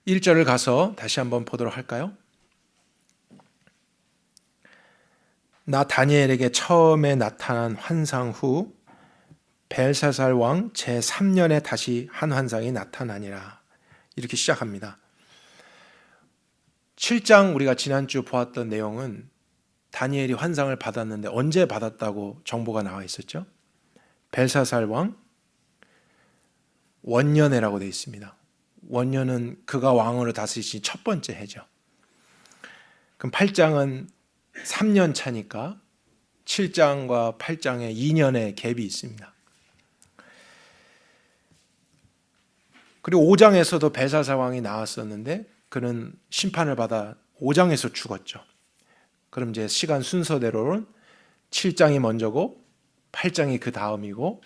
1절을 가서 다시 한번 보도록 할까요? 나 다니엘에게 처음에 나타난 환상 후 벨사살 왕 제3년에 다시 한 환상이 나타나니라. 이렇게 시작합니다. 7장 우리가 지난주 보았던 내용은 다니엘이 환상을 받았는데 언제 받았다고 정보가 나와 있었죠? 벨사살 왕 원년해라고 되어 있습니다. 원년은 그가 왕으로 다스리신 첫 번째 해죠. 그럼 8장은 3년 차니까 7장과 8장에 2년의 갭이 있습니다. 그리고 5장에서도 벨사살 왕이 나왔었는데 그는 심판을 받아 5장에서 죽었죠. 그럼 이제 시간 순서대로는 7장이 먼저고 8장이 그 다음이고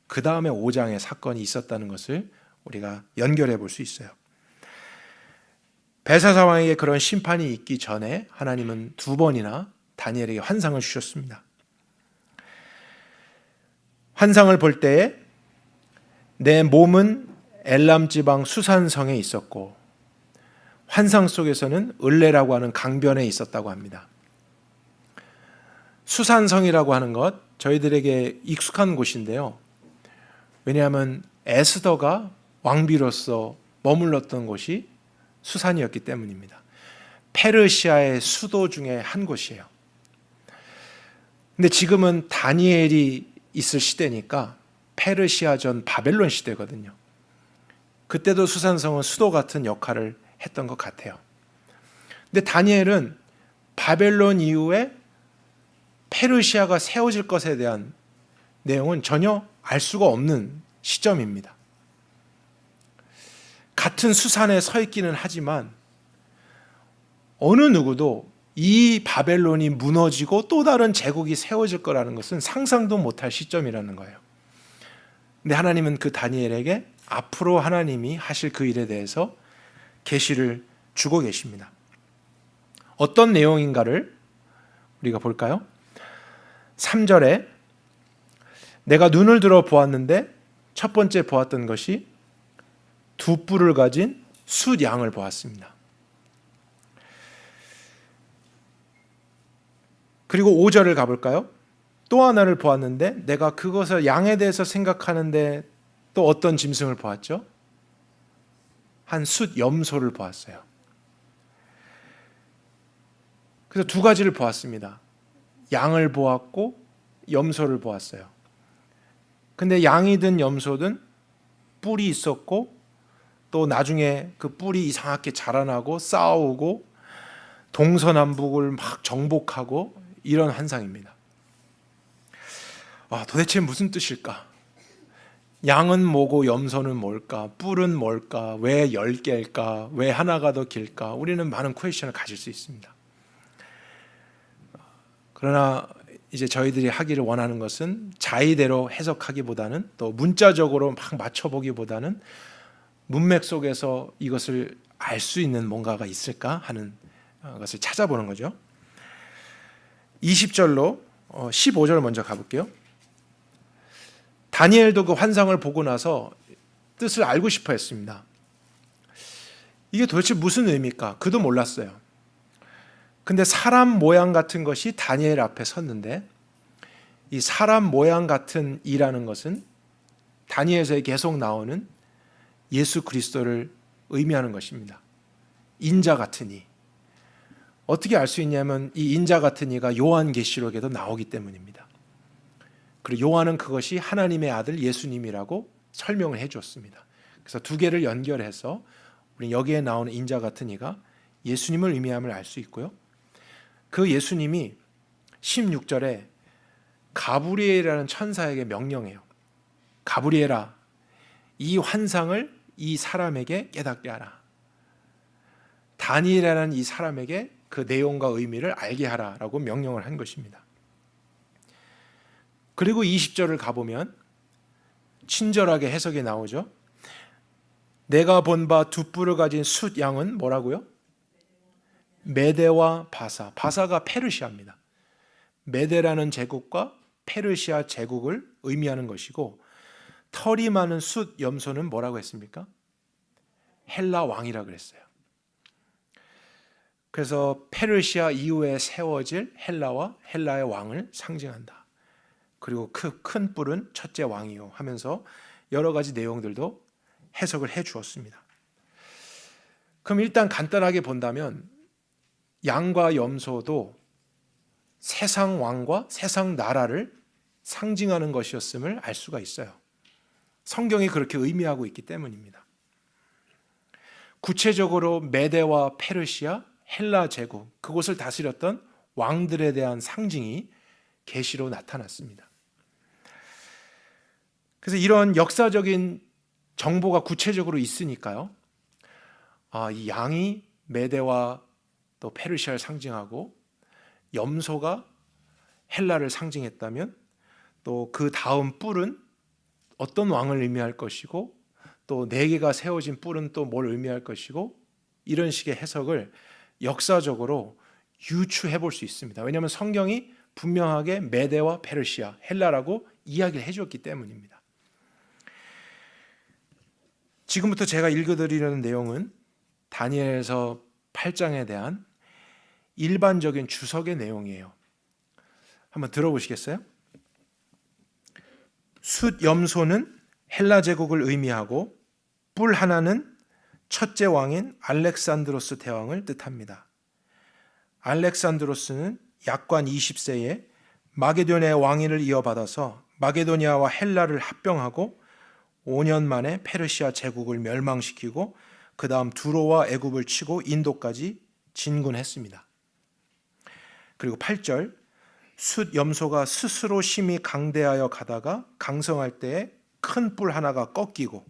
그 다음에 5장에 사건이 있었다는 것을 우리가 연결해 볼 수 있어요. 벨사살 왕에게 그런 심판이 있기 전에 하나님은 2번이나 다니엘에게 환상을 주셨습니다. 환상을 볼 때에 내 몸은 엘람 지방 수산성에 있었고 환상 속에서는 을레라고 하는 강변에 있었다고 합니다. 수산성이라고 하는 것 저희들에게 익숙한 곳인데요. 왜냐하면 에스더가 왕비로서 머물렀던 곳이 수산이었기 때문입니다. 페르시아의 수도 중에 한 곳이에요. 근데 지금은 다니엘이 있을 시대니까 페르시아 전 바벨론 시대거든요. 그때도 수산성은 수도 같은 역할을 했던 것 같아요. 근데 다니엘은 바벨론 이후에 페르시아가 세워질 것에 대한 내용은 전혀 알 수가 없는 시점입니다. 같은 수산에 서 있기는 하지만 어느 누구도 이 바벨론이 무너지고 또 다른 제국이 세워질 거라는 것은 상상도 못할 시점이라는 거예요. 근데 하나님은 그 다니엘에게 앞으로 하나님이 하실 그 일에 대해서 계시를 주고 계십니다. 어떤 내용인가를 우리가 볼까요? 3절에 내가 눈을 들어 보았는데 첫 번째 보았던 것이 2뿔을 가진 숫양을 보았습니다. 그리고 5절을 가볼까요? 또 하나를 보았는데 내가 그것을 양에 대해서 생각하는데 또 어떤 짐승을 보았죠? 한 숫 염소를 보았어요. 그래서 2가지를 보았습니다. 양을 보았고 염소를 보았어요. 근데 양이든 염소든 뿔이 있었고 또 나중에 그 뿔이 이상하게 자라나고 싸우고 동서남북을 막 정복하고 이런 환상입니다. 도대체 무슨 뜻일까? 양은 뭐고 염소는 뭘까? 뿔은 뭘까? 왜 10개일까? 왜 하나가 더 길까? 우리는 많은 퀘스천을 가질 수 있습니다. 그러나 이제 저희들이 하기를 원하는 것은 자의대로 해석하기보다는 또 문자적으로 막 맞춰보기보다는 문맥 속에서 이것을 알 수 있는 뭔가가 있을까 하는 것을 찾아보는 거죠. 20절로 15절 먼저 가볼게요. 다니엘도 그 환상을 보고 나서 뜻을 알고 싶어 했습니다. 이게 도대체 무슨 의미일까? 그도 몰랐어요. 근데 사람 모양 같은 것이 다니엘 앞에 섰는데 이 사람 모양 같은 이라는 것은 다니엘서에 계속 나오는 예수 그리스도를 의미하는 것입니다. 인자 같은 이. 어떻게 알 수 있냐면 이 인자 같은 이가 요한계시록에도 나오기 때문입니다. 그리고 요한은 그것이 하나님의 아들 예수님이라고 설명을 해줬습니다. 그래서 2개를 연결해서 우리 여기에 나오는 인자 같은 이가 예수님을 의미함을 알 수 있고요. 그 예수님이 16절에 가브리엘이라는 천사에게 명령해요. 가브리엘아, 이 환상을 이 사람에게 깨닫게 하라. 다니엘이라는 이 사람에게 그 내용과 의미를 알게 하라라고 명령을 한 것입니다. 그리고 20절을 가보면 친절하게 해석이 나오죠. 내가 본 바 2뿔을 가진 숫 양은 뭐라고요? 메대와 바사. 바사가 페르시아입니다. 메대라는 제국과 페르시아 제국을 의미하는 것이고 털이 많은 숫 염소는 뭐라고 했습니까? 헬라 왕이라 그랬어요. 그래서 페르시아 이후에 세워질 헬라와 헬라의 왕을 상징한다. 그리고 그 큰 뿔은 첫째 왕이요 하면서 여러 가지 내용들도 해석을 해 주었습니다. 그럼 일단 간단하게 본다면 양과 염소도 세상 왕과 세상 나라를 상징하는 것이었음을 알 수가 있어요. 성경이 그렇게 의미하고 있기 때문입니다. 구체적으로 메데와 페르시아, 헬라 제국, 그곳을 다스렸던 왕들에 대한 상징이 계시로 나타났습니다. 그래서 이런 역사적인 정보가 구체적으로 있으니까요. 이 양이 메데와 또 페르시아를 상징하고 염소가 헬라를 상징했다면 또 그 다음 뿔은 어떤 왕을 의미할 것이고 또 4개가 세워진 뿔은 또 뭘 의미할 것이고 이런 식의 해석을 역사적으로 유추해 볼 수 있습니다. 왜냐하면 성경이 분명하게 메데와 페르시아, 헬라라고 이야기를 해주었기 때문입니다. 지금부터 제가 읽어드리려는 내용은 다니엘서 8장에 대한 일반적인 주석의 내용이에요. 한번 들어보시겠어요? 숫 염소는 헬라 제국을 의미하고 뿔 하나는 첫째 왕인 알렉산드로스 대왕을 뜻합니다. 알렉산드로스는 약관 20세에 마게도니아의 왕위를 이어받아서 마게도니아와 헬라를 합병하고 5년 만에 페르시아 제국을 멸망시키고 그 다음 두로와 애굽을 치고 인도까지 진군했습니다. 그리고 8절 숫 염소가 스스로 심히 강대하여 가다가 강성할 때에 큰 뿔 하나가 꺾이고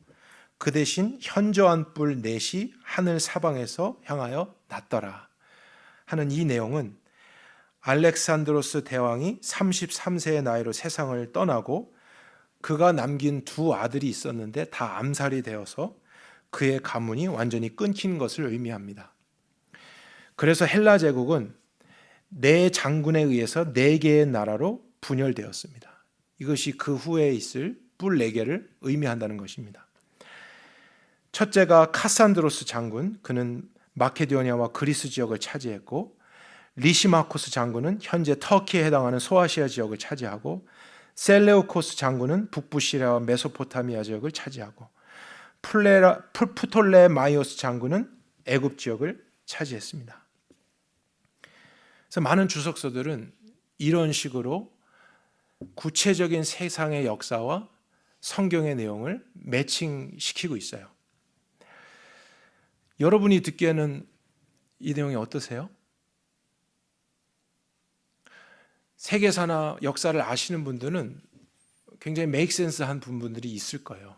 그 대신 현저한 뿔 넷이 하늘 사방에서 향하여 났더라 하는 이 내용은 알렉산드로스 대왕이 33세의 나이로 세상을 떠나고 그가 남긴 2 아들이 있었는데 다 암살이 되어서 그의 가문이 완전히 끊긴 것을 의미합니다. 그래서 헬라 제국은 4 장군에 의해서 4개의 나라로 분열되었습니다. 이것이 그 후에 있을 뿔 4개를 의미한다는 것입니다. 첫째가 카산드로스 장군, 그는 마케도니아와 그리스 지역을 차지했고 리시마코스 장군은 현재 터키에 해당하는 소아시아 지역을 차지하고 셀레우코스 장군은 북부 시리아와 메소포타미아 지역을 차지하고 프톨레마이오스 장군은 애굽 지역을 차지했습니다. 그래서 많은 주석서들은 이런 식으로 구체적인 세상의 역사와 성경의 내용을 매칭시키고 있어요. 여러분이 듣기에는 이 내용이 어떠세요? 세계사나 역사를 아시는 분들은 굉장히 메이크 센스한 분들이 있을 거예요.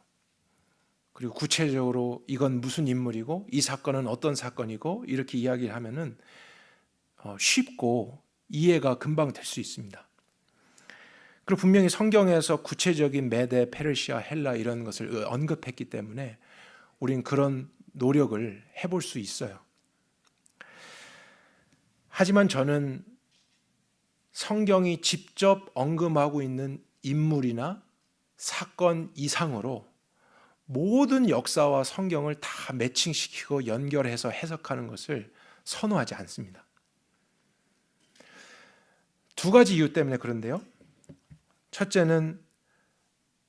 그리고 구체적으로 이건 무슨 인물이고 이 사건은 어떤 사건이고 이렇게 이야기를 하면은 쉽고 이해가 금방 될 수 있습니다. 그리고 분명히 성경에서 구체적인 메데, 페르시아, 헬라 이런 것을 언급했기 때문에 우린 그런 노력을 해볼 수 있어요. 하지만 저는 성경이 직접 언급하고 있는 인물이나 사건 이상으로 모든 역사와 성경을 다 매칭시키고 연결해서 해석하는 것을 선호하지 않습니다. 2 가지 이유 때문에 그런데요. 첫째는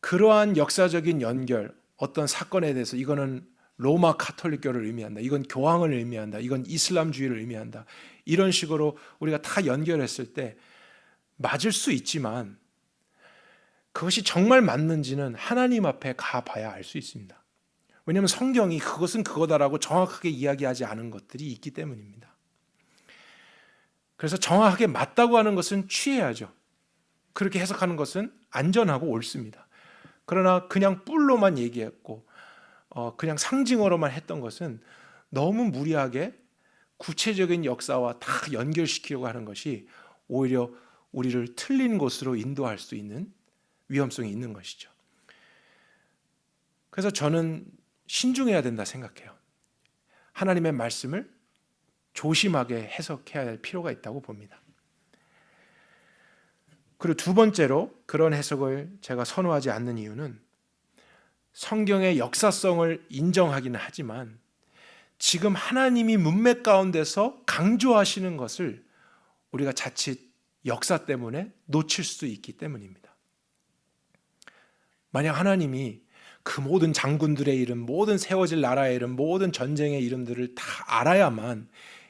그러한 역사적인 연결, 어떤 사건에 대해서 이거는 로마 가톨릭교를 의미한다, 이건 교황을 의미한다, 이건 이슬람주의를 의미한다, 이런 식으로 우리가 다 연결했을 때 맞을 수 있지만 그것이 정말 맞는지는 하나님 앞에 가봐야 알 수 있습니다. 왜냐하면 성경이 그것은 그거다라고 정확하게 이야기하지 않은 것들이 있기 때문입니다. 그래서 정확하게 맞다고 하는 것은 취해야죠. 그렇게 해석하는 것은 안전하고 옳습니다. 그러나 그냥 뿔로만 얘기했고 그냥 상징어로만 했던 것은 너무 무리하게 구체적인 역사와 다 연결시키려고 하는 것이 오히려 우리를 틀린 곳으로 인도할 수 있는 위험성이 있는 것이죠. 그래서 저는 신중해야 된다 생각해요. 하나님의 말씀을 조심하게 해석해야 할 필요가 있다고 봅니다. 그리고 2 번째로 그런 해석을 제가 선호하지 않는 이유는 성경의 역사성을 인정하기는 하지만 지금 하나님이 문맥 가운데서 강조하시는 것을 우리가 자칫 역사 때문에 놓칠 수 있기 때문입니다. 만약 하나님이 그 모든 장군들의 이름, 모든 세워질 나라의 이름, 모든 전쟁의 이름들을 다 알아야만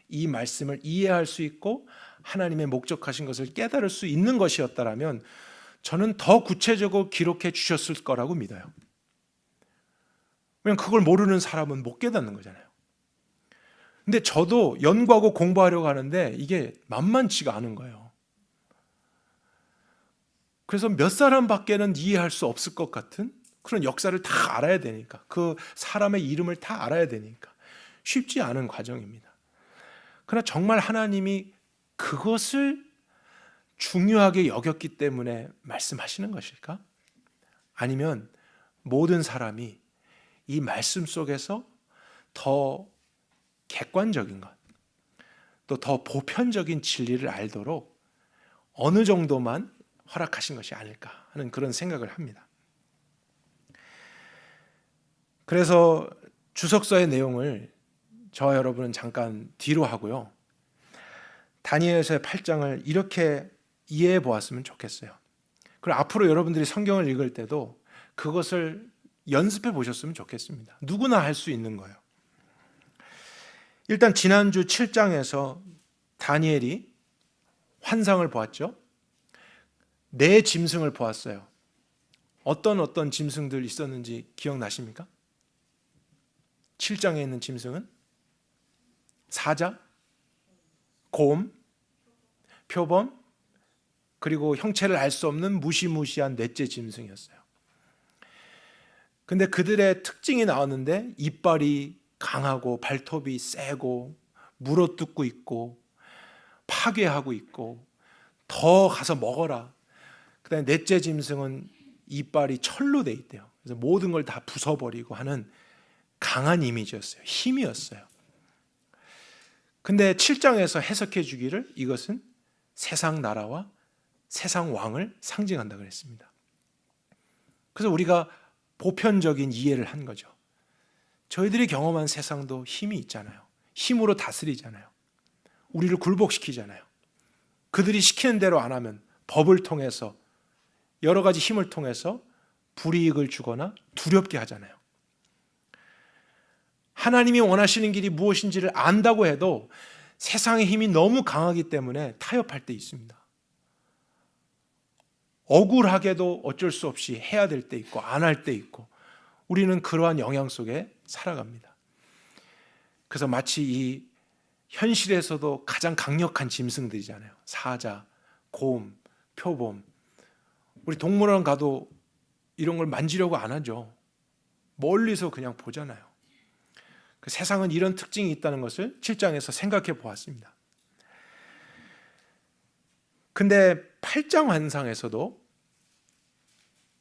이 말씀을 이해할 수 있고 하나님의 목적하신 것을 깨달을 수 있는 것이었다면 저는 더 구체적으로 기록해 주셨을 거라고 믿어요. 왜냐하면 그걸 모르는 사람은 못 깨닫는 거잖아요. 근데 저도 연구하고 공부하려고 하는데 이게 만만치가 않은 거예요. 그래서 몇 사람밖에는 이해할 수 없을 것 같은 그런 역사를 다 알아야 되니까, 그 사람의 이름을 다 알아야 되니까 쉽지 않은 과정입니다. 그러나 정말 하나님이 그것을 중요하게 여겼기 때문에 말씀하시는 것일까? 아니면 모든 사람이 이 말씀 속에서 더 객관적인 것, 또 더 보편적인 진리를 알도록 어느 정도만 허락하신 것이 아닐까 하는 그런 생각을 합니다. 그래서 주석서의 내용을 저와 여러분은 잠깐 뒤로 하고요, 다니엘서의 8장을 이렇게 이해해 보았으면 좋겠어요. 그리고 앞으로 여러분들이 성경을 읽을 때도 그것을 연습해 보셨으면 좋겠습니다. 누구나 할 수 있는 거예요. 일단 지난주 7장에서 다니엘이 환상을 보았죠. 네 짐승을 보았어요. 어떤 짐승들 있었는지 기억나십니까? 7장에 있는 짐승은 사자, 곰, 표범, 그리고 형체를 알 수 없는 무시무시한 넷째 짐승이었어요. 근데 그들의 특징이 나왔는데 이빨이 강하고 발톱이 세고 물어뜯고 있고 파괴하고 있고 더 가서 먹어라. 그다음에 넷째 짐승은 이빨이 철로 돼 있대요. 그래서 모든 걸 다 부숴버리고 하는 강한 이미지였어요. 힘이었어요. 근데 7장에서 해석해 주기를 이것은 세상 나라와 세상 왕을 상징한다 그랬습니다. 그래서 우리가 보편적인 이해를 한 거죠. 저희들이 경험한 세상도 힘이 있잖아요. 힘으로 다스리잖아요. 우리를 굴복시키잖아요. 그들이 시키는 대로 안 하면 법을 통해서 여러 가지 힘을 통해서 불이익을 주거나 두렵게 하잖아요. 하나님이 원하시는 길이 무엇인지를 안다고 해도 세상의 힘이 너무 강하기 때문에 타협할 때 있습니다. 억울하게도 어쩔 수 없이 해야 될 때 있고 안 할 때 있고 우리는 그러한 영향 속에 살아갑니다. 그래서 마치 이 현실에서도 가장 강력한 짐승들이잖아요. 사자, 곰, 표범. 우리 동물원 가도 이런 걸 만지려고 안 하죠. 멀리서 그냥 보잖아요. 그 세상은 이런 특징이 있다는 것을 7장에서 생각해 보았습니다. 근데 8장 환상에서도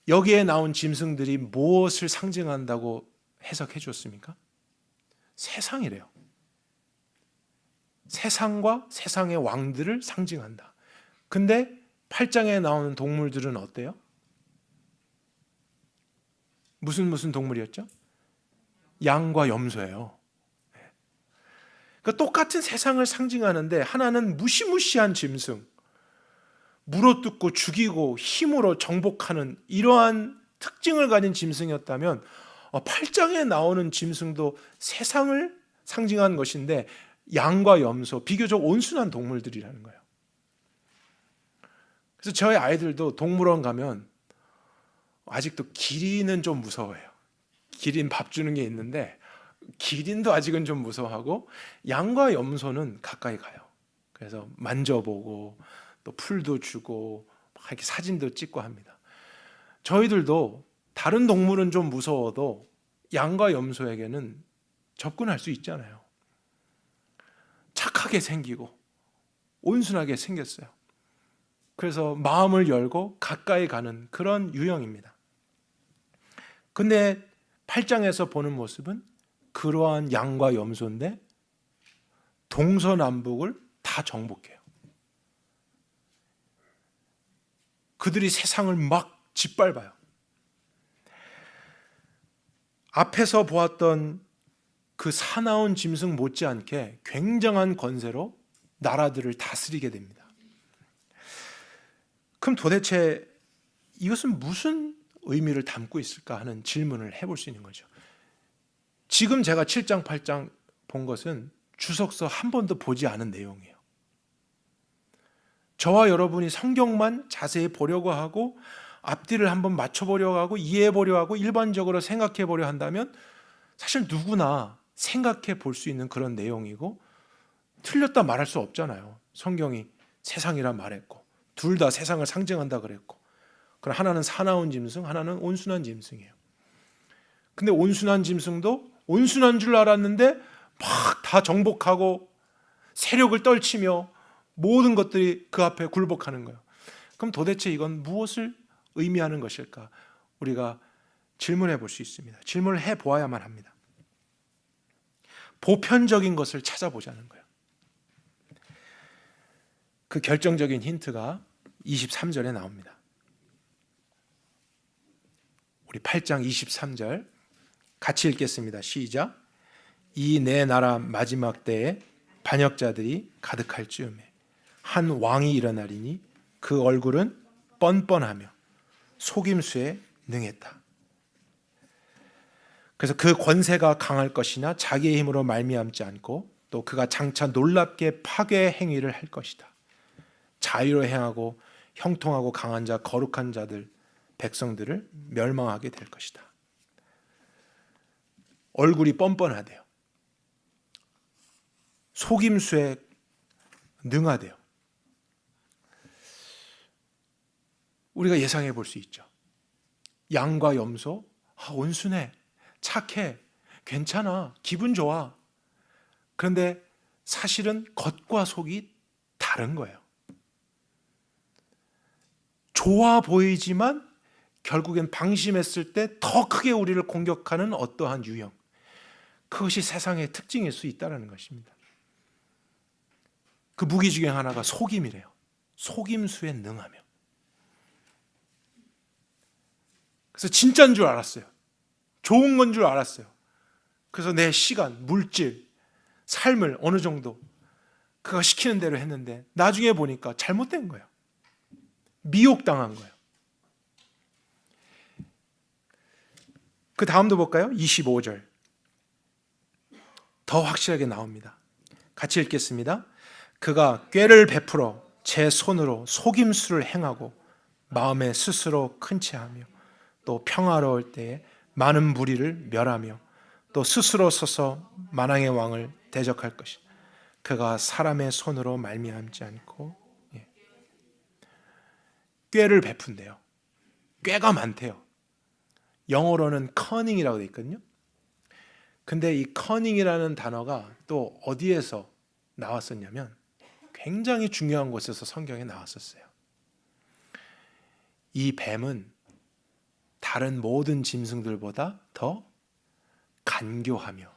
여기에 나온 짐승들이 무엇을 상징한다고 해석해 줬습니까? 세상이래요. 세상과 세상의 왕들을 상징한다. 근데 8장에 나오는 동물들은 어때요? 무슨 동물이었죠? 양과 염소예요. 그러니까 똑같은 세상을 상징하는데 하나는 무시무시한 짐승, 물어뜯고 죽이고 힘으로 정복하는 이러한 특징을 가진 짐승이었다면 8장에 나오는 짐승도 세상을 상징한 것인데 양과 염소, 비교적 온순한 동물들이라는 거예요. 그래서 저희 아이들도 동물원 가면 아직도 기린은 좀 무서워해요. 기린 밥 주는 게 있는데 기린도 아직은 좀 무서워하고 양과 염소는 가까이 가요. 그래서 만져보고 또 풀도 주고 막 이렇게 사진도 찍고 합니다. 저희들도 다른 동물은 좀 무서워도 양과 염소에게는 접근할 수 있잖아요. 착하게 생기고 온순하게 생겼어요. 그래서 마음을 열고 가까이 가는 그런 유형입니다. 근데 8장에서 보는 모습은 그러한 양과 염소인데 동서남북을 다 정복해요. 그들이 세상을 막 짓밟아요. 앞에서 보았던 그 사나운 짐승 못지않게 굉장한 권세로 나라들을 다스리게 됩니다. 그럼 도대체 이것은 무슨 의미를 담고 있을까 하는 질문을 해볼 수 있는 거죠. 지금 제가 7장, 8장 본 것은 주석서 한 번도 보지 않은 내용이에요. 저와 여러분이 성경만 자세히 보려고 하고 앞뒤를 한번 맞춰보려고 하고 이해해보려고 하고 일반적으로 생각해보려 한다면 사실 누구나 생각해 볼 수 있는 그런 내용이고 틀렸다 말할 수 없잖아요. 성경이 세상이라 말했고 둘 다 세상을 상징한다 그랬고, 그럼 하나는 사나운 짐승, 하나는 온순한 짐승이에요. 근데 온순한 짐승도 온순한 줄 알았는데 막 다 정복하고 세력을 떨치며 모든 것들이 그 앞에 굴복하는 거예요. 그럼 도대체 이건 무엇을 의미하는 것일까? 우리가 질문해 볼 수 있습니다. 질문을 해 보아야만 합니다. 보편적인 것을 찾아보자는 거예요. 그 결정적인 힌트가 23절에 나옵니다. 우리 8장 23절 같이 읽겠습니다. 시작. 이 내 나라 마지막 때에 반역자들이 가득할 즈음에 한 왕이 일어나리니 그 얼굴은 뻔뻔하며 속임수에 능했다. 그래서 그 권세가 강할 것이나 자기의 힘으로 말미암지 않고 또 그가 장차 놀랍게 파괴 행위를 할 것이다. 자유로 행하고 형통하고 강한 자 거룩한 자들 백성들을 멸망하게 될 것이다. 얼굴이 뻔뻔하대요. 속임수에 능하대요. 우리가 예상해 볼 수 있죠. 양과 염소, 온순해, 착해, 괜찮아, 기분 좋아. 그런데 사실은 겉과 속이 다른 거예요. 좋아 보이지만 결국엔 방심했을 때 더 크게 우리를 공격하는 어떠한 유형, 그것이 세상의 특징일 수 있다는 것입니다. 그 무기 중에 하나가 속임이래요. 속임수에 능하며. 그래서 진짜인 줄 알았어요. 좋은 건 줄 알았어요. 그래서 내 시간, 물질, 삶을 어느 정도 그가 시키는 대로 했는데 나중에 보니까 잘못된 거예요. 미혹당한 거예요. 그 다음도 볼까요? 25절. 더 확실하게 나옵니다. 같이 읽겠습니다. 그가 꾀를 베풀어 제 손으로 속임수를 행하고 마음에 스스로 큰 채하며 또 평화로울 때에 많은 무리를 멸하며 또 스스로 서서 만왕의 왕을 대적할 것이다. 그가 사람의 손으로 말미암지 않고 꾀를 베푼대요. 꾀가 많대요. 영어로는 커닝이라고 되어 있거든요. 근데 이 커닝이라는 단어가 또 어디에서 나왔었냐면 굉장히 중요한 곳에서 성경에 나왔었어요. 이 뱀은 다른 모든 짐승들보다 더 간교하며,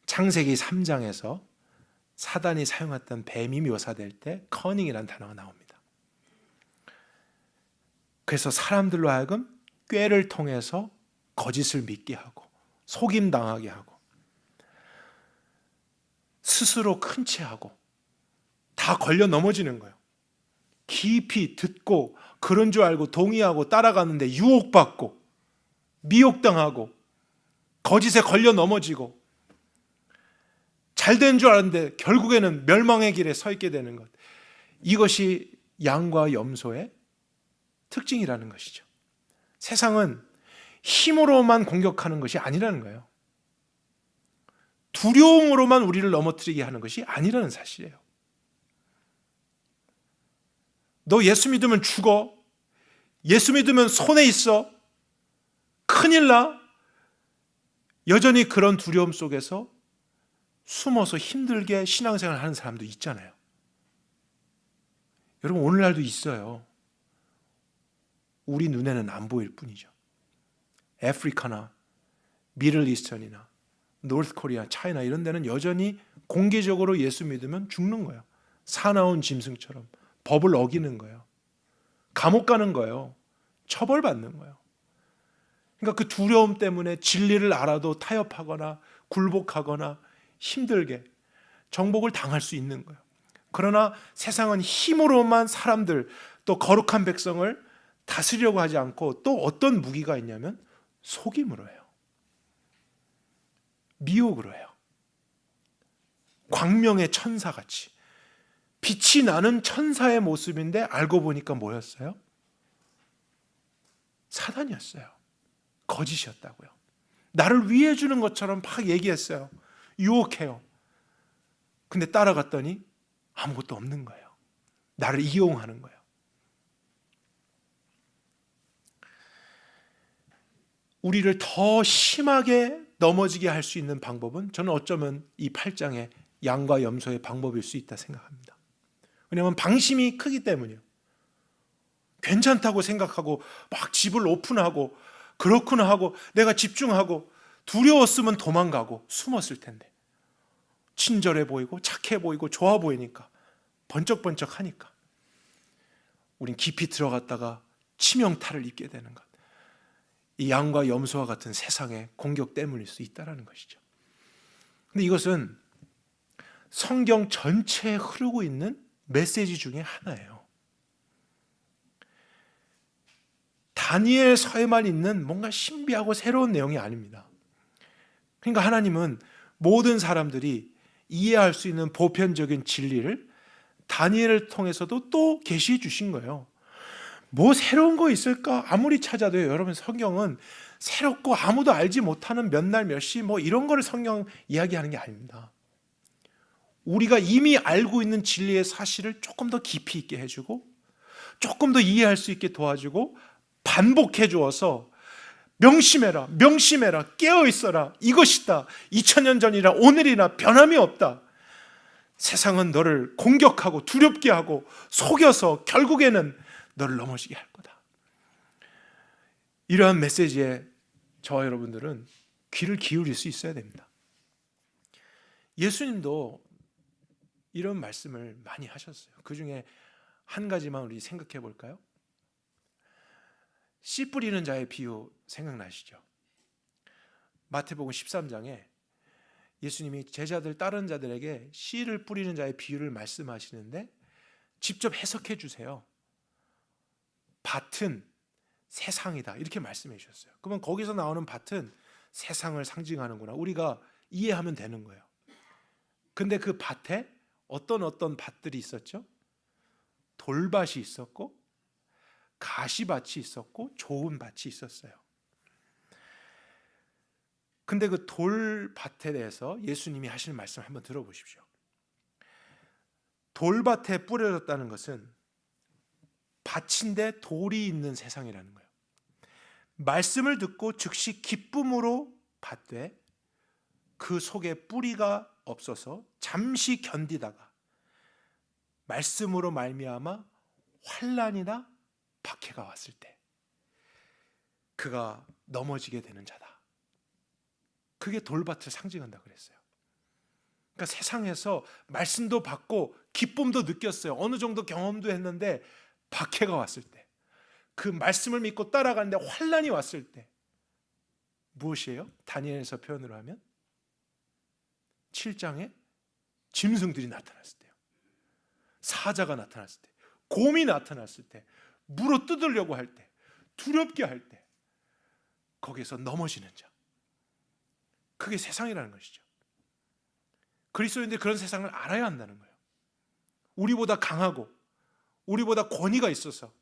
창세기 3장에서 사단이 사용했던 뱀이 묘사될 때 커닝이라는 단어가 나옵니다. 그래서 사람들로 하여금 꾀를 통해서 거짓을 믿게 하고 속임당하게 하고 스스로 큰 채하고 다 걸려 넘어지는 거예요. 깊이 듣고 그런 줄 알고 동의하고 따라가는데 유혹받고 미혹당하고 거짓에 걸려 넘어지고 잘된 줄 알았는데 결국에는 멸망의 길에 서 있게 되는 것. 이것이 양과 염소의 특징이라는 것이죠. 세상은 힘으로만 공격하는 것이 아니라는 거예요. 두려움으로만 우리를 넘어뜨리게 하는 것이 아니라는 사실이에요. 너 예수 믿으면 죽어. 예수 믿으면 손에 있어. 큰일 나. 여전히 그런 두려움 속에서 숨어서 힘들게 신앙생활을 하는 사람도 있잖아요. 여러분, 오늘날도 있어요. 우리 눈에는 안 보일 뿐이죠. 아프리카나 미들 이스턴이나 노스 코리아, 차이나 이런 데는 여전히 공개적으로 예수 믿으면 죽는 거예요. 사나운 짐승처럼 법을 어기는 거예요. 감옥 가는 거예요. 처벌받는 거예요. 그러니까 그 두려움 때문에 진리를 알아도 타협하거나 굴복하거나 힘들게 정복을 당할 수 있는 거예요. 그러나 세상은 힘으로만 사람들, 또 거룩한 백성을 다스리려고 하지 않고 또 어떤 무기가 있냐면 속임으로 해요. 미혹으로 해요. 광명의 천사같이 빛이 나는 천사의 모습인데 알고 보니까 뭐였어요? 사단이었어요. 거짓이었다고요. 나를 위해 주는 것처럼 막 얘기했어요. 유혹해요. 근데 따라갔더니 아무것도 없는 거예요. 나를 이용하는 거예요. 우리를 더 심하게 넘어지게 할 수 있는 방법은 저는 어쩌면 이 8장의 양과 염소의 방법일 수 있다 생각합니다. 왜냐하면 방심이 크기 때문이에요. 괜찮다고 생각하고 막 집을 오픈하고 그렇구나 하고 내가 집중하고 두려웠으면 도망가고 숨었을 텐데 친절해 보이고 착해 보이고 좋아 보이니까 번쩍번쩍 하니까 우린 깊이 들어갔다가 치명타를 입게 되는 것. 이 양과 염소와 같은 세상의 공격 때문일 수 있다는 것이죠. 근데 이것은 성경 전체에 흐르고 있는 메시지 중에 하나예요. 다니엘서에만 있는 뭔가 신비하고 새로운 내용이 아닙니다. 그러니까 하나님은 모든 사람들이 이해할 수 있는 보편적인 진리를 다니엘을 통해서도 또 계시해 주신 거예요. 뭐 새로운 거 있을까? 아무리 찾아도요. 여러분 성경은 새롭고 아무도 알지 못하는 몇 날 몇 시 뭐 이런 거를 성경 이야기하는 게 아닙니다. 우리가 이미 알고 있는 진리의 사실을 조금 더 깊이 있게 해주고 조금 더 이해할 수 있게 도와주고 반복해 주어서 명심해라, 명심해라, 깨어있어라, 이것이다. 2000년 전이라 오늘이나 변함이 없다. 세상은 너를 공격하고 두렵게 하고 속여서 결국에는 너를 넘어지게 할 거다. 이러한 메시지에 저와 여러분들은 귀를 기울일 수 있어야 됩니다. 예수님도 이런 말씀을 많이 하셨어요. 그 중에 한 가지만 우리 생각해 볼까요? 씨 뿌리는 자의 비유 생각나시죠? 마태복음 13장에 예수님이 제자들 다른 자들에게 씨를 뿌리는 자의 비유를 말씀하시는데 직접 해석해 주세요. 밭은 세상이다 이렇게 말씀해 주셨어요. 그러면 거기서 나오는 밭은 세상을 상징하는구나 우리가 이해하면 되는 거예요. 근데 그 밭에 어떤 밭들이 있었죠? 돌밭이 있었고 가시밭이 있었고 좋은 밭이 있었어요. 근데 그 돌밭에 대해서 예수님이 하시는 말씀 한번 들어보십시오. 돌밭에 뿌려졌다는 것은 밭인데 돌이 있는 세상이라는 거예요. 말씀을 듣고 즉시 기쁨으로 받되 그 속에 뿌리가 없어서 잠시 견디다가 말씀으로 말미암아 환난이나 박해가 왔을 때 그가 넘어지게 되는 자다. 그게 돌밭을 상징한다 그랬어요. 그러니까 세상에서 말씀도 받고 기쁨도 느꼈어요. 어느 정도 경험도 했는데 박해가 왔을 때, 그 말씀을 믿고 따라가는데 환난이 왔을 때 무엇이에요? 다니엘서 표현으로 하면 7장에 짐승들이 나타났을 때요. 사자가 나타났을 때, 곰이 나타났을 때, 물어 뜯으려고 할 때, 두렵게 할 때 거기에서 넘어지는 자. 그게 세상이라는 것이죠. 그리스도인들이 그런 세상을 알아야 한다는 거예요. 우리보다 강하고 우리보다 권위가 있어서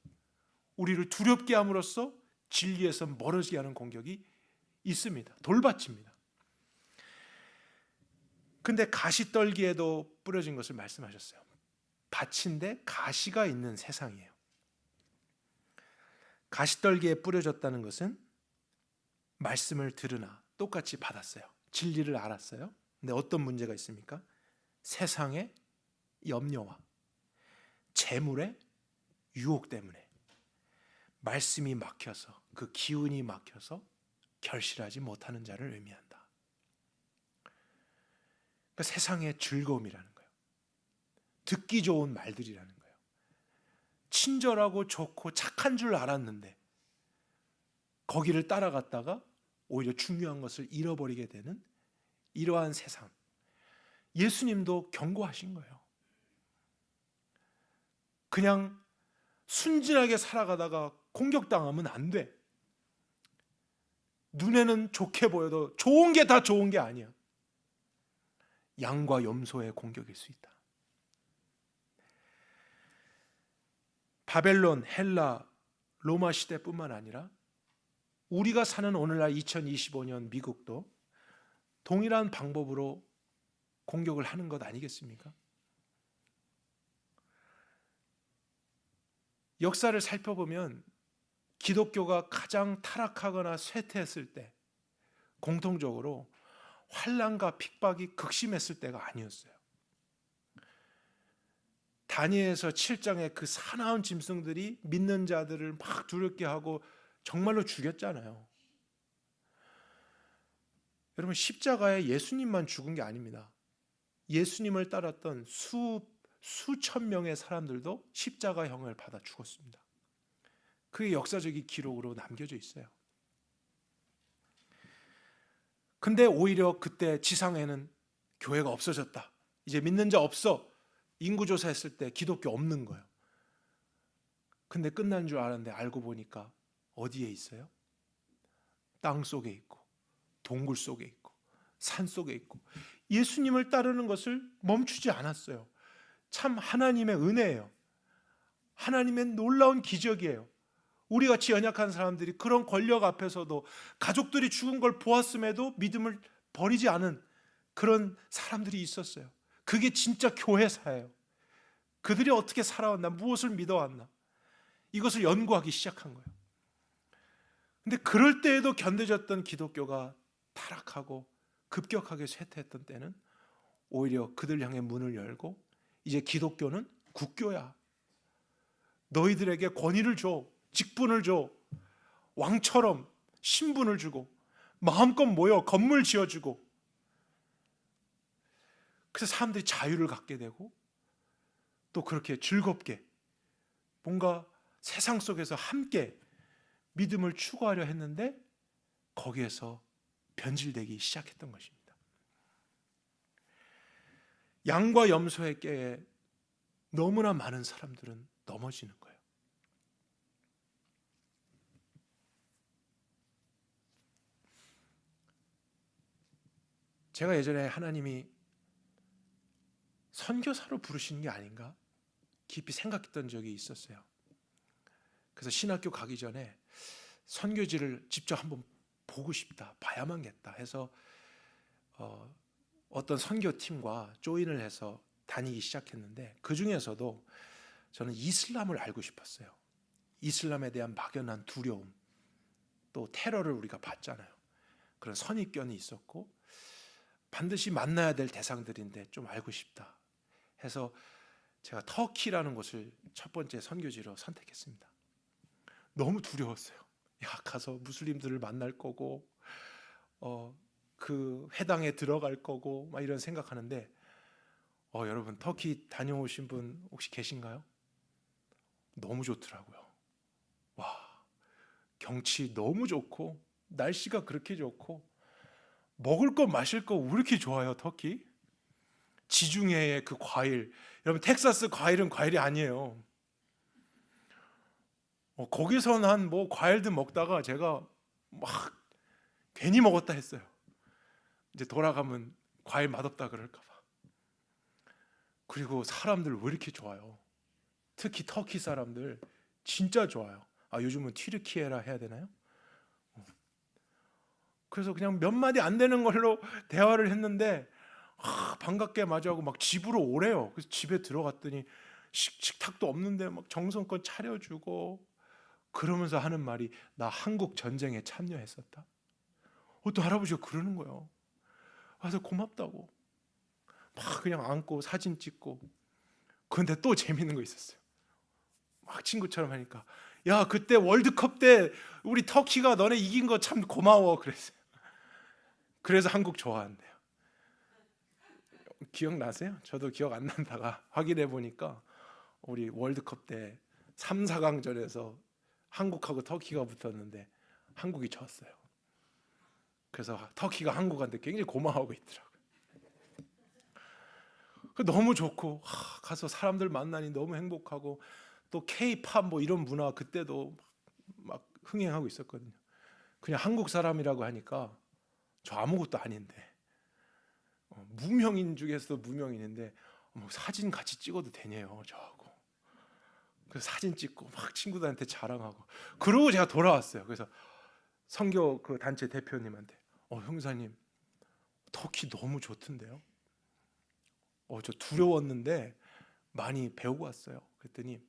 우리를 두렵게 함으로써 진리에서 멀어지게 하는 공격이 있습니다. 돌밭입니다. 근데 가시떨기에도 뿌려진 것을 말씀하셨어요. 밭인데 가시가 있는 세상이에요. 가시떨기에 뿌려졌다는 것은 말씀을 들으나 똑같이 받았어요. 진리를 알았어요. 근데 어떤 문제가 있습니까? 세상의 염려와 재물의 유혹 때문에 말씀이 막혀서, 그 기운이 막혀서 결실하지 못하는 자를 의미한다. 그러니까 세상의 즐거움이라는 거예요. 듣기 좋은 말들이라는 거예요. 친절하고 좋고 착한 줄 알았는데 거기를 따라갔다가 오히려 중요한 것을 잃어버리게 되는 이러한 세상, 예수님도 경고하신 거예요. 그냥 순진하게 살아가다가 공격당하면 안 돼. 눈에는 좋게 보여도 좋은 게 다 좋은 게 아니야. 양과 염소의 공격일 수 있다. 바벨론, 헬라, 로마 시대뿐만 아니라 우리가 사는 오늘날 2025년 미국도 동일한 방법으로 공격을 하는 것 아니겠습니까? 역사를 살펴보면 기독교가 가장 타락하거나 쇠퇴했을 때 공통적으로 환난과 핍박이 극심했을 때가 아니었어요. 다니엘서 7장의 그 사나운 짐승들이 믿는 자들을 막 두렵게 하고 정말로 죽였잖아요. 여러분, 십자가에 예수님만 죽은 게 아닙니다. 예수님을 따랐던 수천 명의 사람들도 십자가형을 받아 죽었습니다. 그게 역사적인 기록으로 남겨져 있어요. 근데 오히려 그때 지상에는 교회가 없어졌다. 이제 믿는 자 없어. 인구조사했을 때 기독교 없는 거예요. 근데 끝난 줄 알았는데 알고 보니까 어디에 있어요? 땅 속에 있고 동굴 속에 있고 산 속에 있고 예수님을 따르는 것을 멈추지 않았어요. 참 하나님의 은혜예요. 하나님의 놀라운 기적이에요. 우리같이 연약한 사람들이 그런 권력 앞에서도 가족들이 죽은 걸 보았음에도 믿음을 버리지 않은 그런 사람들이 있었어요. 그게 진짜 교회사예요. 그들이 어떻게 살아왔나, 무엇을 믿어왔나, 이것을 연구하기 시작한 거예요. 근데 그럴 때에도 견뎌졌던 기독교가 타락하고 급격하게 쇠퇴했던 때는 오히려 그들 향해 문을 열고 이제 기독교는 국교야. 너희들에게 권위를 줘. 직분을 줘. 왕처럼 신분을 주고 마음껏 모여 건물 지어주고 그래서 사람들이 자유를 갖게 되고 또 그렇게 즐겁게 뭔가 세상 속에서 함께 믿음을 추구하려 했는데 거기에서 변질되기 시작했던 것입니다. 양과 염소의 꾀에 너무나 많은 사람들은 넘어지는 거예요. 제가 예전에 하나님이 선교사로 부르시는 게 아닌가 깊이 생각했던 적이 있었어요. 그래서 신학교 가기 전에 선교지를 직접 한번 보고 싶다, 봐야만겠다 해서 어떤 선교팀과 조인을 해서 다니기 시작했는데 그 중에서도 저는 이슬람을 알고 싶었어요. 이슬람에 대한 막연한 두려움, 또 테러를 우리가 봤잖아요. 그런 선입견이 있었고 반드시 만나야 될 대상들인데 좀 알고 싶다 해서 제가 터키라는 곳을 첫 번째 선교지로 선택했습니다. 너무 두려웠어요. 가서 무슬림들을 만날 거고 그 회당에 들어갈 거고 막 이런 생각하는데 여러분 터키 다녀오신 분 혹시 계신가요? 너무 좋더라고요. 와, 경치 너무 좋고 날씨가 그렇게 좋고 먹을 거 마실 거 왜 이렇게 좋아요, 터키? 지중해의 그 과일, 여러분 텍사스 과일은 과일이 아니에요. 거기서 난 뭐 과일들 먹다가 제가 막 괜히 먹었다 했어요. 이제 돌아가면 과일 맛없다 그럴까 봐. 그리고 사람들 왜 이렇게 좋아요? 특히 터키 사람들 진짜 좋아요. 요즘은 튀르키예라 해야 되나요? 그래서 그냥 몇 마디 안 되는 걸로 대화를 했는데 반갑게 마주하고 막 집으로 오래요. 그래서 집에 들어갔더니 식탁도 없는데 막 정성껏 차려주고 그러면서 하는 말이 나 한국 전쟁에 참여했었다. 어떤 할아버지가 그러는 거예요. 그래서 고맙다고 막 그냥 안고 사진 찍고. 그런데 또 재밌는 거 있었어요. 막 친구처럼 하니까 야 그때 월드컵 때 우리 터키가 너네 이긴 거 참 고마워 그랬어요. 그래서 한국 좋아한대요. 기억나세요? 저도 기억 안 난다가 확인해 보니까 우리 월드컵 때 3, 4강전에서 한국하고 터키가 붙었는데 한국이 졌어요. 그래서 터키가 한국한테 굉장히 고마워하고 있더라고요. 너무 좋고 가서 사람들 만나니 너무 행복하고 또 K-팝 뭐 이런 문화 그때도 막 흥행하고 있었거든요. 그냥 한국 사람이라고 하니까 저 아무것도 아닌데 무명인 중에서도 무명인인데 뭐 사진 같이 찍어도 되네요 저하고. 그래서 사진 찍고 막 친구들한테 자랑하고 그러고 제가 돌아왔어요. 그래서 선교 그 단체 대표님한테 형사님 터키 너무 좋던데요. 저 두려웠는데 많이 배우고 왔어요. 그랬더니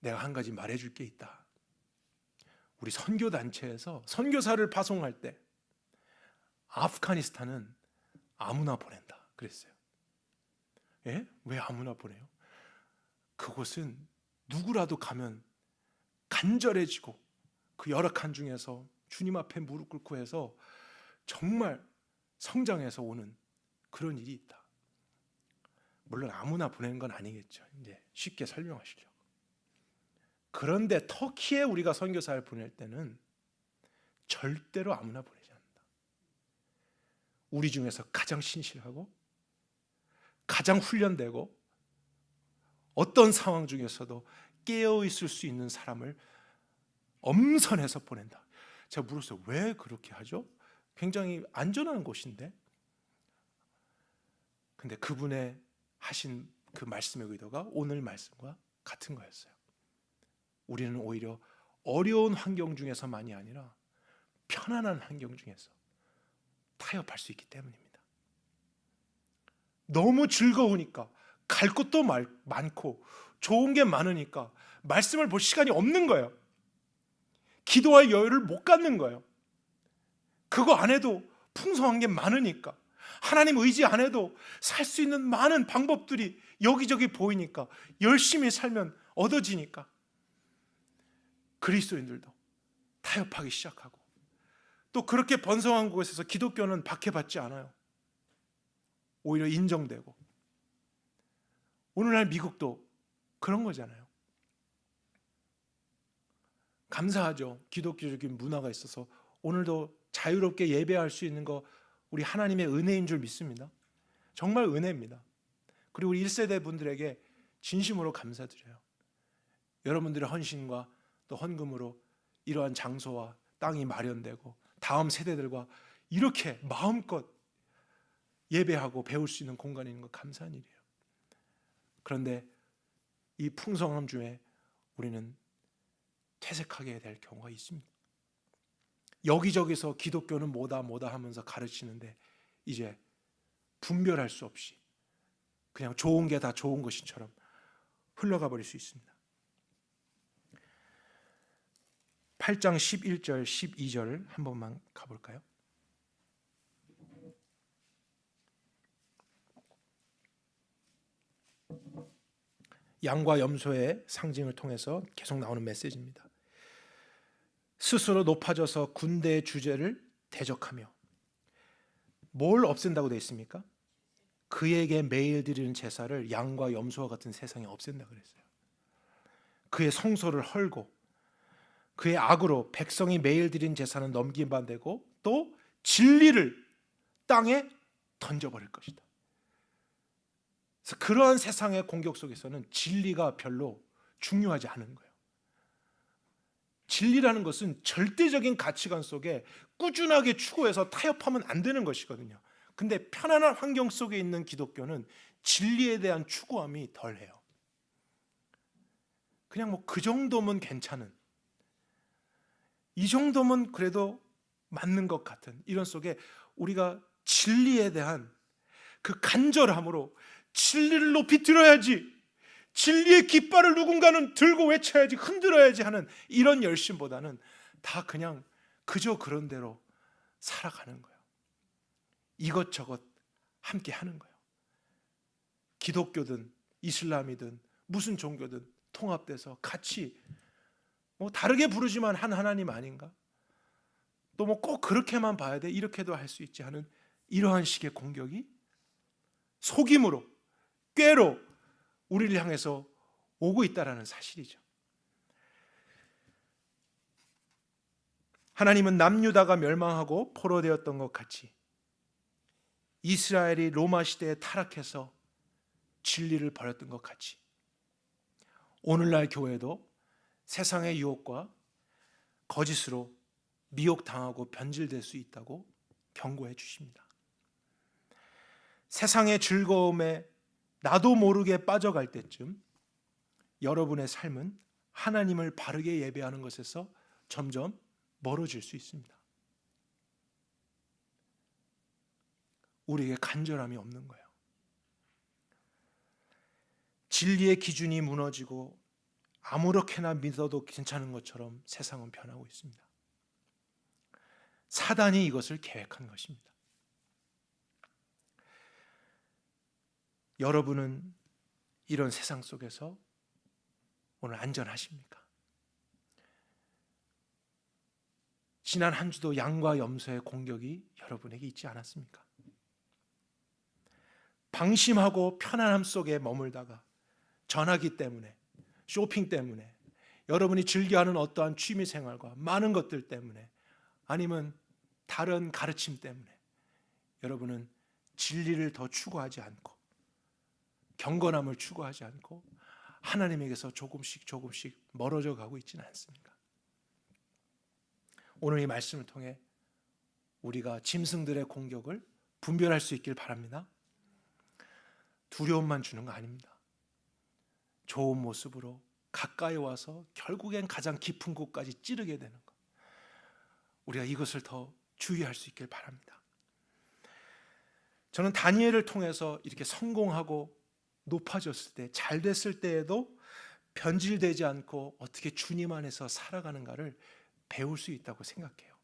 내가 한 가지 말해줄 게 있다. 우리 선교 단체에서 선교사를 파송할 때 아프가니스탄은 아무나 보낸다 그랬어요. 예? 왜 아무나 보내요? 그곳은 누구라도 가면 간절해지고 그 열악한 중에서 주님 앞에 무릎 꿇고 해서 정말 성장해서 오는 그런 일이 있다. 물론 아무나 보내는 건 아니겠죠. 이제 쉽게 설명하시려고. 그런데 터키에 우리가 선교사를 보낼 때는 절대로 아무나 보내지 않는다. 우리 중에서 가장 신실하고 가장 훈련되고 어떤 상황 중에서도 깨어 있을 수 있는 사람을 엄선해서 보낸다. 제가 물었어요. 왜 그렇게 하죠? 굉장히 안전한 곳인데. 근데 그분의 하신 그 말씀의 의도가 오늘 말씀과 같은 거였어요. 우리는 오히려 어려운 환경 중에서만이 아니라 편안한 환경 중에서 타협할 수 있기 때문입니다. 너무 즐거우니까 갈 곳도 많고 좋은 게 많으니까 말씀을 볼 시간이 없는 거예요. 기도할 여유를 못 갖는 거예요. 그거 안 해도 풍성한 게 많으니까, 하나님 의지 안 해도 살 수 있는 많은 방법들이 여기저기 보이니까, 열심히 살면 얻어지니까 그리스도인들도 타협하기 시작하고, 또 그렇게 번성한 곳에서 기독교는 박해받지 않아요. 오히려 인정되고. 오늘날 미국도 그런 거잖아요. 감사하죠. 기독교적인 문화가 있어서 오늘도 자유롭게 예배할 수 있는 거 우리 하나님의 은혜인 줄 믿습니다. 정말 은혜입니다. 그리고 우리 1세대 분들에게 진심으로 감사드려요. 여러분들의 헌신과 또 헌금으로 이러한 장소와 땅이 마련되고 다음 세대들과 이렇게 마음껏 예배하고 배울 수 있는 공간이 있는 거 감사한 일이에요. 그런데 이 풍성함 중에 우리는 퇴색하게 될 경우가 있습니다. 여기저기서 기독교는 뭐다 하면서 가르치는데 이제 분별할 수 없이 그냥 좋은 게 다 좋은 것인처럼 흘러가 버릴 수 있습니다. 8장 11절 12절 한 번만 가볼까요? 양과 염소의 상징을 통해서 계속 나오는 메시지입니다. 스스로 높아져서 군대의 주제를 대적하며, 뭘 없앤다고 되어 있습니까? 그에게 매일 드리는 제사를 양과 염소와 같은 세상에 없앤다 그랬어요. 그의 성소를 헐고 그의 악으로 백성이 매일 드린 제사는 넘기면 안 되고 또 진리를 땅에 던져버릴 것이다. 그래서 그러한 세상의 공격 속에서는 진리가 별로 중요하지 않은 거예요. 진리라는 것은 절대적인 가치관 속에 꾸준하게 추구해서 타협하면 안 되는 것이거든요. 근데 편안한 환경 속에 있는 기독교는 진리에 대한 추구함이 덜해요. 그냥 뭐 그 정도면 괜찮은, 이 정도면 그래도 맞는 것 같은 이런 속에 우리가 진리에 대한 그 간절함으로 진리를 높이 들어야지, 진리의 깃발을 누군가는 들고 외쳐야지, 흔들어야지 하는 이런 열심보다는 다 그냥 그저 그런 대로 살아가는 거예요. 이것저것 함께 하는 거예요. 기독교든 이슬람이든 무슨 종교든 통합돼서 같이 뭐 다르게 부르지만 한 하나님 아닌가? 또 뭐 꼭 그렇게만 봐야 돼, 이렇게도 할 수 있지 하는 이러한 식의 공격이 속임으로, 꾀로 우리를 향해서 오고 있다는 사실이죠. 하나님은 남유다가 멸망하고 포로되었던 것 같이 이스라엘이 로마 시대에 타락해서 진리를 버렸던 것 같이 오늘날 교회도 세상의 유혹과 거짓으로 미혹당하고 변질될 수 있다고 경고해 주십니다. 세상의 즐거움에 나도 모르게 빠져갈 때쯤 여러분의 삶은 하나님을 바르게 예배하는 것에서 점점 멀어질 수 있습니다. 우리에게 간절함이 없는 거예요. 진리의 기준이 무너지고 아무렇게나 믿어도 괜찮은 것처럼 세상은 변하고 있습니다. 사단이 이것을 계획한 것입니다. 여러분은 이런 세상 속에서 오늘 안전하십니까? 지난 한 주도 양과 염소의 공격이 여러분에게 있지 않았습니까? 방심하고 편안함 속에 머물다가 전화기 때문에, 쇼핑 때문에, 여러분이 즐겨하는 어떠한 취미 생활과 많은 것들 때문에, 아니면 다른 가르침 때문에 여러분은 진리를 더 추구하지 않고 경건함을 추구하지 않고 하나님에게서 조금씩 멀어져 가고 있지는 않습니까? 오늘 이 말씀을 통해 우리가 짐승들의 공격을 분별할 수 있길 바랍니다. 두려움만 주는 거 아닙니다. 좋은 모습으로 가까이 와서 결국엔 가장 깊은 곳까지 찌르게 되는 것, 우리가 이것을 더 주의할 수 있길 바랍니다. 저는 다니엘을 통해서 이렇게 성공하고 높아졌을 때, 잘 됐을 때에도 변질되지 않고 어떻게 주님 안에서 살아가는가를 배울 수 있다고 생각해요.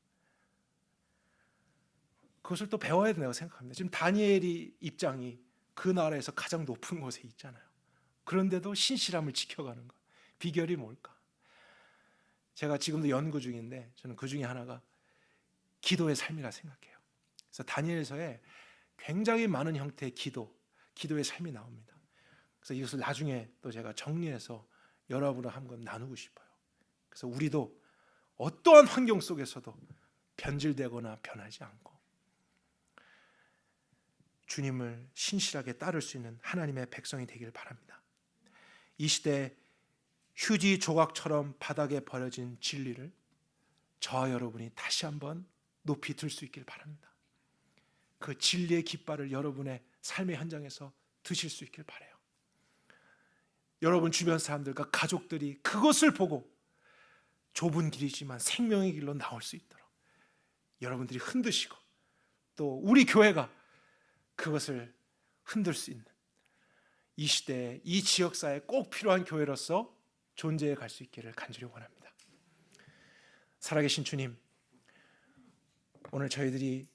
그것을 또 배워야 된다고 생각합니다. 지금 다니엘이 입장이 그 나라에서 가장 높은 곳에 있잖아요. 그런데도 신실함을 지켜가는 것, 비결이 뭘까? 제가 지금도 연구 중인데 저는 그 중에 하나가 기도의 삶이라 생각해요. 그래서 다니엘서에 굉장히 많은 형태의 기도의 삶이 나옵니다. 그래서 이것을 나중에 또 제가 정리해서 여러분과 한번 나누고 싶어요. 그래서 우리도 어떠한 환경 속에서도 변질되거나 변하지 않고 주님을 신실하게 따를 수 있는 하나님의 백성이 되길 바랍니다. 이 시대에 휴지 조각처럼 바닥에 버려진 진리를 저와 여러분이 다시 한번 높이 들 수 있길 바랍니다. 그 진리의 깃발을 여러분의 삶의 현장에서 드실 수 있길 바라요. 여러분 주변 사람들과 가족들이 그것을 보고 좁은 길이지만 생명의 길로 나올 수 있도록 여러분들이 흔드시고, 또 우리 교회가 그것을 흔들 수 있는 이 시대에 이 지역사회에 꼭 필요한 교회로서 존재해 갈 수 있기를 간절히 원합니다. 살아계신 주님, 오늘 저희들이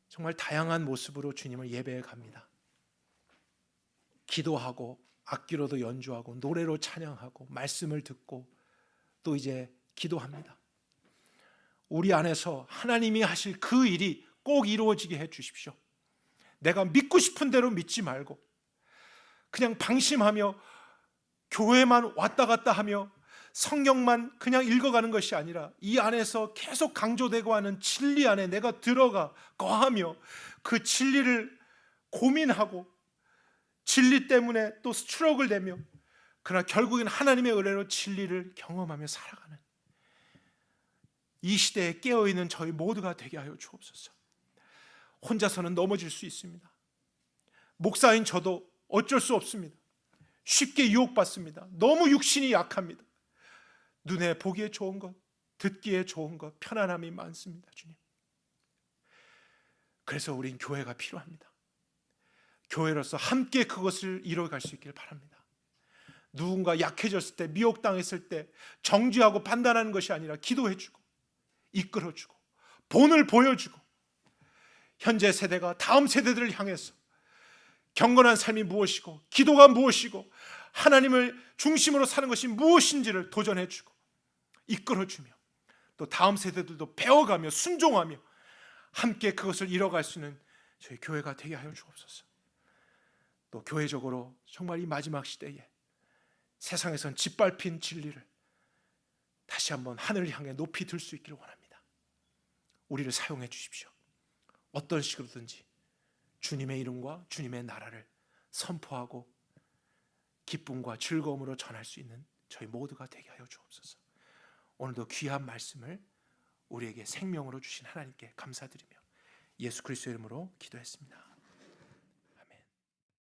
정말 다양한 모습으로 주님을 예배해 갑니다. 기도하고 악기로도 연주하고 노래로 찬양하고 말씀을 듣고 또 이제 기도합니다. 우리 안에서 하나님이 하실 그 일이 꼭 이루어지게 해 주십시오. 내가 믿고 싶은 대로 믿지 말고 그냥 방심하며 교회만 왔다 갔다 하며 성경만 그냥 읽어가는 것이 아니라 이 안에서 계속 강조되고 하는 진리 안에 내가 들어가 거하며 그 진리를 고민하고 진리 때문에 또 스트럭을 내며 그러나 결국엔 하나님의 은혜로 진리를 경험하며 살아가는 이 시대에 깨어있는 저희 모두가 되게 하여 주옵소서. 혼자서는 넘어질 수 있습니다. 목사인 저도 어쩔 수 없습니다. 쉽게 유혹받습니다. 너무 육신이 약합니다. 눈에 보기에 좋은 것, 듣기에 좋은 것, 편안함이 많습니다. 주님, 그래서 우린 교회가 필요합니다. 교회로서 함께 그것을 이뤄갈 수 있기를 바랍니다. 누군가 약해졌을 때, 미혹당했을 때 정죄하고 판단하는 것이 아니라 기도해주고 이끌어주고 본을 보여주고 현재 세대가 다음 세대들을 향해서 경건한 삶이 무엇이고 기도가 무엇이고 하나님을 중심으로 사는 것이 무엇인지를 도전해주고 이끌어주며 또 다음 세대들도 배워가며 순종하며 함께 그것을 이뤄갈 수 있는 저희 교회가 되게 하여 주옵소서. 또 교회적으로 정말 이 마지막 시대에 세상에선 짓밟힌 진리를 다시 한번 하늘을 향해 높이 들 수 있기를 원합니다. 우리를 사용해 주십시오. 어떤 식으로든지 주님의 이름과 주님의 나라를 선포하고 기쁨과 즐거움으로 전할 수 있는 저희 모두가 되게 하여 주옵소서. 오늘도 귀한 말씀을 우리에게 생명으로 주신 하나님께 감사드리며 예수 그리스도의 이름으로 기도했습니다.